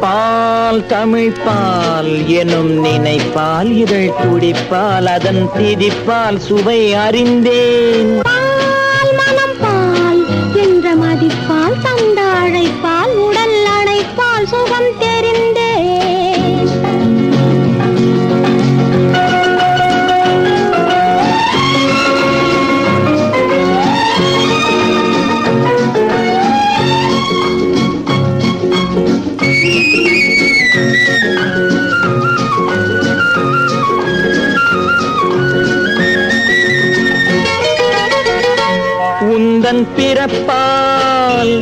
பால் தமிழ் பால் எனும் நினைப்பால் இதழ் துடிப்பால் அதன் திதிப்பால் சுவை அறிந்தேன். பால் மனம் பால் என்ற மதிப்பால் தந்த அழைப்பால் உடல் அணைப்பால் சுகம் தெரிந்தேன். உந்தன் பிறப்பால்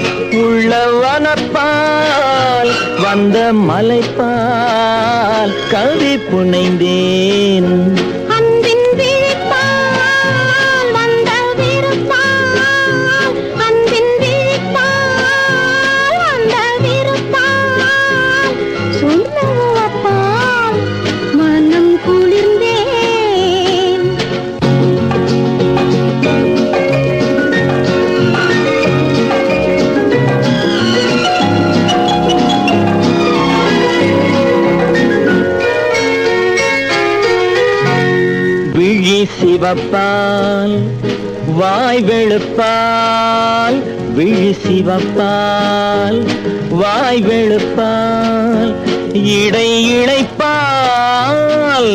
உள்ள வனப்பால் வந்த மலைப்பால் கவி புனைந்தேன். அன்பின் விழிப்பால் வந்த விருப்பால் அன்பின் விழிப்பால் வந்த விருப்பால் சொல்லப்பால் மனம் குளிர்ந்தேன். விழி சிவப்பால் வாய் வெளுப்பால் விழி சிவப்பால் வாய் வெளுப்பால் இடை இழைப்பால்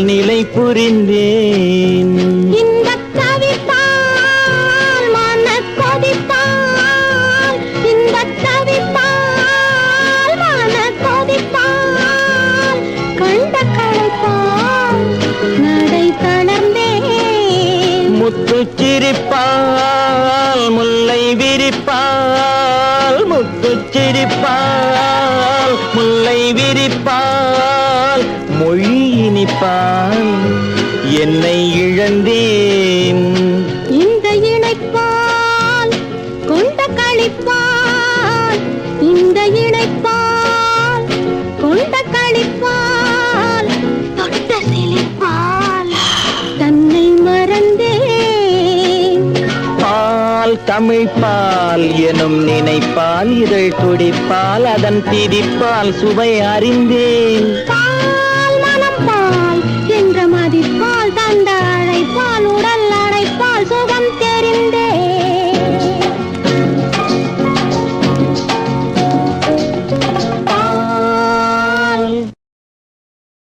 நிலை புரிந்தேன். இன்பத் தவிப்பால் மனக் கொதிப்பால் இன்பத் தவிப்பால் மனக் கொதிப்பால் கண்ட களைப்பால் நடை தளர்ந்தேன். முத்துச் சிரிப்பால் முல்லை விரிப்பால் முத்துச் சிரிப்பால் முல்லை விரிப்பால் மொழி இனிப்பால் என்னை இழந்தேன். இந்த இணைப்பால் கொண்ட களிப்பால் இந்த இணைப்பால் கொண்ட களிப்பால் தொட்ட சிலிப்பால் தன்னை மறந்தேன். பால் தமிழ் பால் எனும் நினைப்பால் இதழ் துடிப்பால் அதன் திதிப்பால் சுவை அறிந்தேன்.